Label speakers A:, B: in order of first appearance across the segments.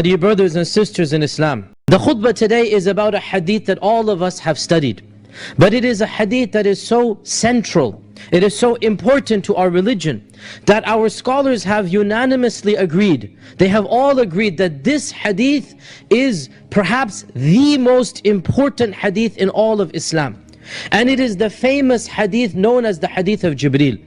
A: Dear brothers and sisters in Islam, the khutbah today is about a hadith that all of us have studied. But it is a hadith that is so central, it is so important to our religion, that our scholars have unanimously agreed. They have all agreed that this hadith is perhaps the most important hadith in all of Islam. And it is the famous hadith known as the Hadith of Jibreel.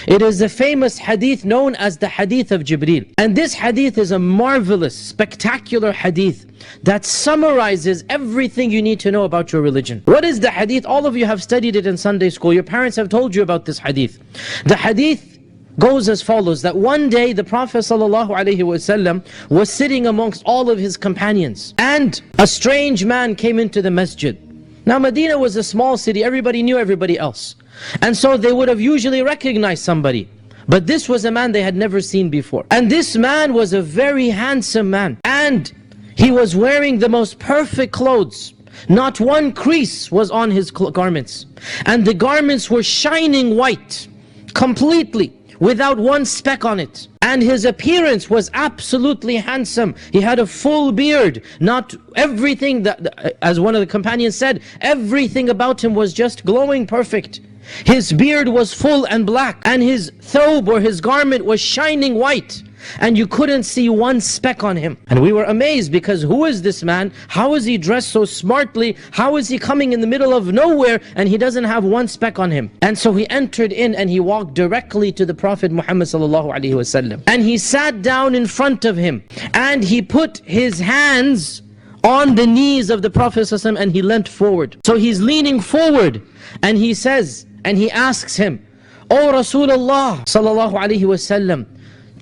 A: It is the famous hadith known as the Hadith of Jibreel. And this hadith is a marvelous, spectacular hadith that summarizes everything you need to know about your religion. What is the hadith? All of you have studied it in Sunday school. Your parents have told you about this hadith. The hadith goes as follows, that one day the Prophet ﷺ was sitting amongst all of his companions, and a strange man came into the masjid. Now Medina was a small city, everybody knew everybody else. And so they would have usually recognized somebody. But this was a man they had never seen before. And this man was a very handsome man. And he was wearing the most perfect clothes. Not one crease was on his garments. And the garments were shining white, completely, without one speck on it. And his appearance was absolutely handsome. He had a full beard. Not everything, that, as one of the companions said, everything about him was just glowing perfect. His beard was full and black, and his thobe or his garment was shining white, and you couldn't see one speck on him. And we were amazed, because who is this man? How is he dressed so smartly? How is he coming in the middle of nowhere and he doesn't have one speck on him? And so he entered in and he walked directly to the Prophet Muhammad ﷺ, and he sat down in front of him, and he put his hands on the knees of the Prophet ﷺ, and he leant forward. So he's leaning forward, and he says, and he asks him, "O Rasulullah sallallahu alaihi wasallam,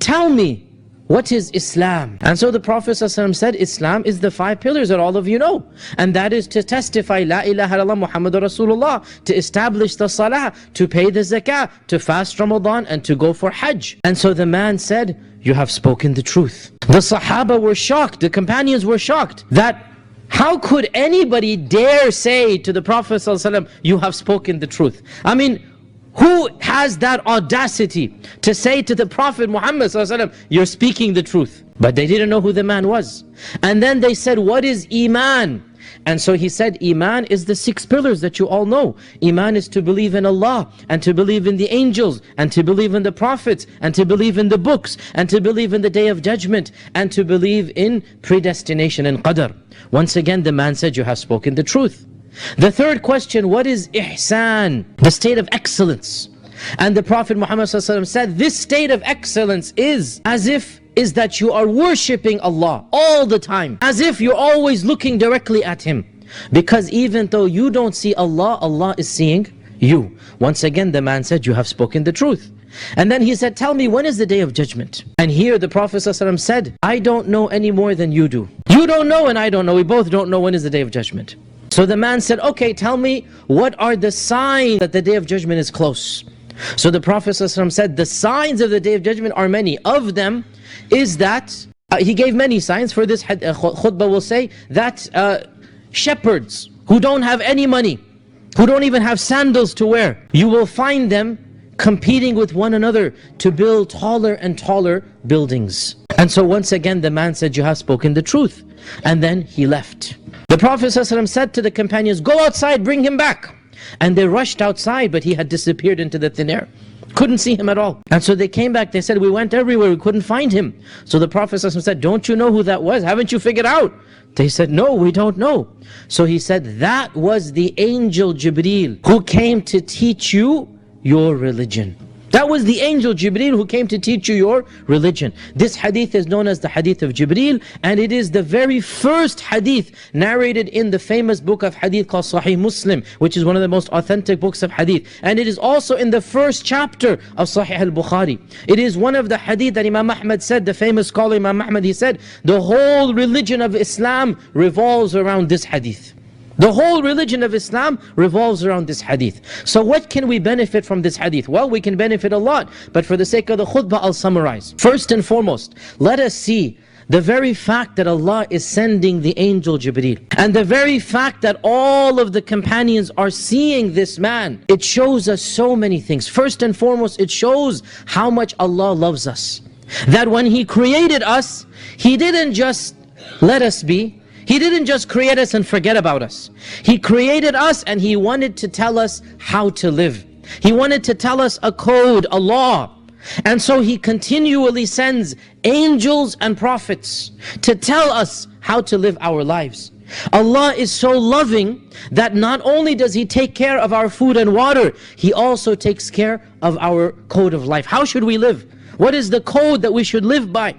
A: tell me, what is Islam?" And so the Prophet ﷺ said, Islam is the 5 pillars that all of you know. And that is to testify, La ilaha illallah Muhammadur Rasulullah, to establish the salah, to pay the zakah, to fast Ramadan, and to go for Hajj. And so the man said, "You have spoken the truth." The Sahaba were shocked, the companions were shocked, that how could anybody dare say to the Prophet ﷺ, "You have spoken the truth"? I mean, who has that audacity to say to the Prophet Muhammad ﷺ, "You're speaking the truth"? But they didn't know who the man was. And then they said, "What is Iman?" And so he said, Iman is the 6 pillars that you all know. Iman is to believe in Allah, and to believe in the angels, and to believe in the prophets, and to believe in the books, and to believe in the day of judgment, and to believe in predestination and qadr. Once again the man said, "You have spoken the truth." The third question, what is Ihsan? The state of excellence. And the Prophet Muhammad ﷺ said, this state of excellence is that you are worshipping Allah all the time, as if you're always looking directly at Him. Because even though you don't see Allah, Allah is seeing you. Once again the man said, "You have spoken the truth." And then he said, "Tell me, when is the day of judgment?" And here the Prophet ﷺ said, "I don't know any more than you do. You don't know and I don't know. We both don't know when is the day of judgment." So the man said, "Okay, tell me, what are the signs that the day of judgment is close?" So the Prophet ﷺ said, the signs of the day of judgment are many. Of them is that, he gave many signs. For this khutbah will say that shepherds who don't have any money, who don't even have sandals to wear, you will find them competing with one another to build taller and taller buildings. And so once again the man said, "You have spoken the truth." And then he left. The Prophet ﷺ said to the companions, "Go outside, bring him back." And they rushed outside, but he had disappeared into the thin air. Couldn't see him at all. And so they came back, they said, "We went everywhere, we couldn't find him." So the Prophet ﷺ said, "Don't you know who that was? Haven't you figured out?" They said, "No, we don't know." So he said, "That was the angel Jibreel who came to teach you your religion." That was the angel Jibreel who came to teach you your religion. This hadith is known as the Hadith of Jibreel, and it is the very first hadith narrated in the famous book of hadith called Sahih Muslim, which is one of the most authentic books of hadith. And it is also in the first chapter of Sahih al-Bukhari. It is one of the hadith that Imam Ahmad said, the famous scholar Imam Ahmad, he said, the whole religion of Islam revolves around this hadith. The whole religion of Islam revolves around this hadith. So what can we benefit from this hadith? Well, we can benefit a lot, but for the sake of the khutbah, I'll summarize. First and foremost, let us see the very fact that Allah is sending the angel Jibreel, and the very fact that all of the companions are seeing this man, it shows us so many things. First and foremost, it shows how much Allah loves us. That when He created us, He didn't just let us be. He didn't just create us and forget about us. He created us and He wanted to tell us how to live. He wanted to tell us a code, a law. And so He continually sends angels and prophets to tell us how to live our lives. Allah is so loving that not only does He take care of our food and water, He also takes care of our code of life. How should we live? What is the code that we should live by?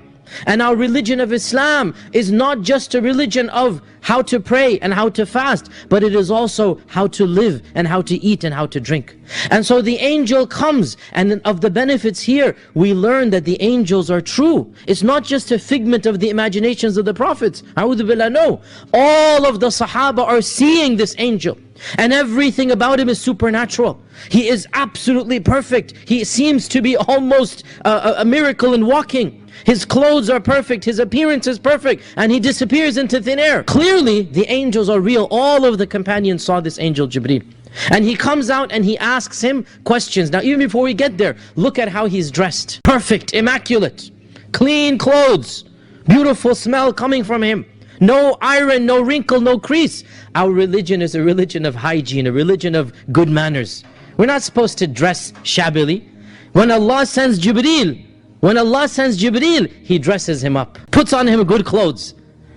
A: And our religion of Islam is not just a religion of how to pray and how to fast, but it is also how to live and how to eat and how to drink. And so the angel comes, and of the benefits here, we learn that the angels are true. It's not just a figment of the imaginations of the prophets. A'udhu billah, no. All of the Sahaba are seeing this angel. And everything about him is supernatural. He is absolutely perfect. He seems to be almost a miracle in walking. His clothes are perfect, his appearance is perfect, and he disappears into thin air. Clearly, the angels are real. All of the companions saw this angel Jibreel. And he comes out and he asks him questions. Now, even before we get there, look at how he's dressed. Perfect, immaculate, clean clothes, beautiful smell coming from him. No iron, no wrinkle, no crease. Our religion is a religion of hygiene, a religion of good manners. We're not supposed to dress shabbily. When Allah sends Jibreel, He dresses him up, puts on him good clothes.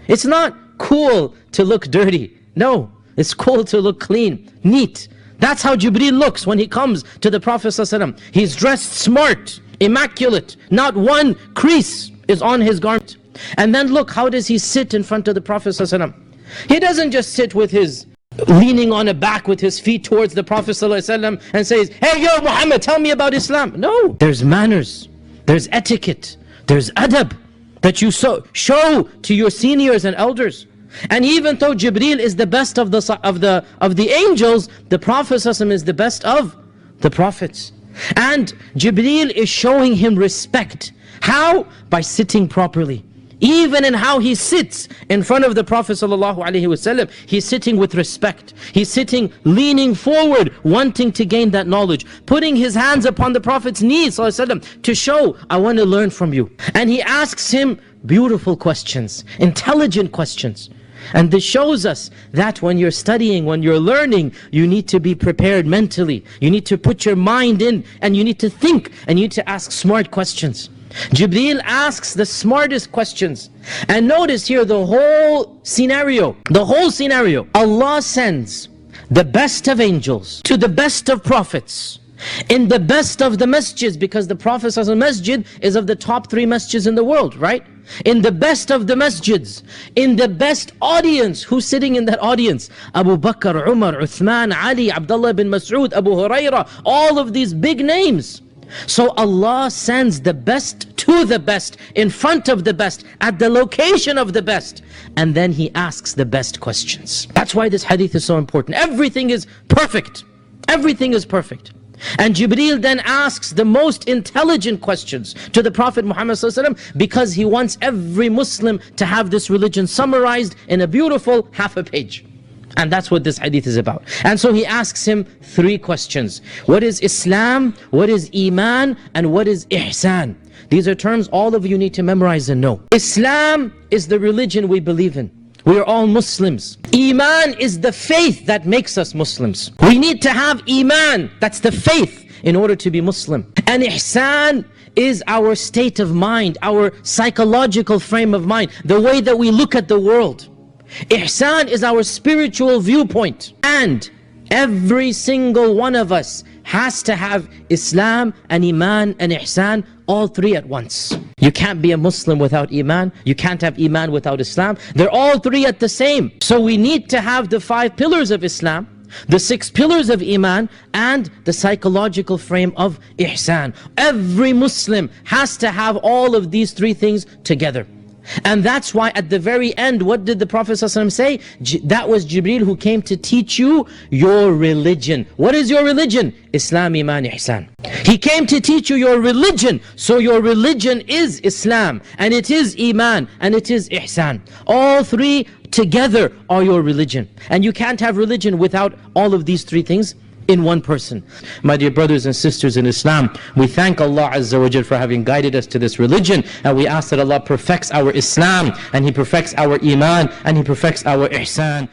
A: It's not cool to look dirty. No, it's cool to look clean, neat. That's how Jibreel looks when he comes to the Prophet ﷺ. He's dressed smart, immaculate. Not one crease is on his garment. And then look, how does he sit in front of the Prophet ﷺ? He doesn't just sit with his leaning on a back with his feet towards the Prophet ﷺ and says, "Hey, yo Muhammad, tell me about Islam." No, there's manners, there's etiquette, there's adab that you show to your seniors and elders. And even though Jibreel is the best of the angels, the Prophet ﷺ is the best of the prophets. And Jibreel is showing him respect. How? By sitting properly. Even in how he sits in front of the Prophet ﷺ, he's sitting with respect. He's sitting leaning forward, wanting to gain that knowledge, putting his hands upon the Prophet's knees ﷺ, to show, I want to learn from you. And he asks him beautiful questions, intelligent questions. And this shows us that when you're studying, when you're learning, you need to be prepared mentally. You need to put your mind in, and you need to think, and you need to ask smart questions. Jibreel asks the smartest questions. And notice here the whole scenario. Allah sends the best of angels to the best of prophets in the best of the masjids, because the Prophet's masjid is of the top 3 masjids in the world, right? In the best of the masjids, in the best audience. Who's sitting in that audience? Abu Bakr, Umar, Uthman, Ali, Abdullah bin Mas'ud, Abu Hurairah, all of these big names. So Allah sends the best to the best, in front of the best, at the location of the best. And then He asks the best questions. That's why this hadith is so important. Everything is perfect. Everything is perfect. And Jibreel then asks the most intelligent questions to the Prophet Muhammad ﷺ, because he wants every Muslim to have this religion summarized in a beautiful half a page. And that's what this hadith is about. And so he asks him 3 questions. What is Islam? What is Iman? And what is Ihsan? These are terms all of you need to memorize and know. Islam is the religion we believe in. We are all Muslims. Iman is the faith that makes us Muslims. We need to have Iman, that's the faith, in order to be Muslim. And Ihsan is our state of mind, our psychological frame of mind, the way that we look at the world. Ihsan is our spiritual viewpoint. And every single one of us has to have Islam and Iman and Ihsan, all 3 at once. You can't be a Muslim without Iman. You can't have Iman without Islam. They're all 3 at the same. So we need to have the 5 pillars of Islam, the 6 pillars of Iman, and the psychological frame of Ihsan. Every Muslim has to have all of these 3 things together. And that's why at the very end, what did the Prophet ﷺ say? That was Jibreel who came to teach you your religion. What is your religion? Islam, Iman, Ihsan. He came to teach you your religion. So your religion is Islam, and it is Iman, and it is Ihsan. All 3 together are your religion. And you can't have religion without all of these 3 things in one person. My dear brothers and sisters in Islam, we thank Allah Azza wa Jal for having guided us to this religion, and we ask that Allah perfects our Islam, and He perfects our Iman, and He perfects our Ihsan.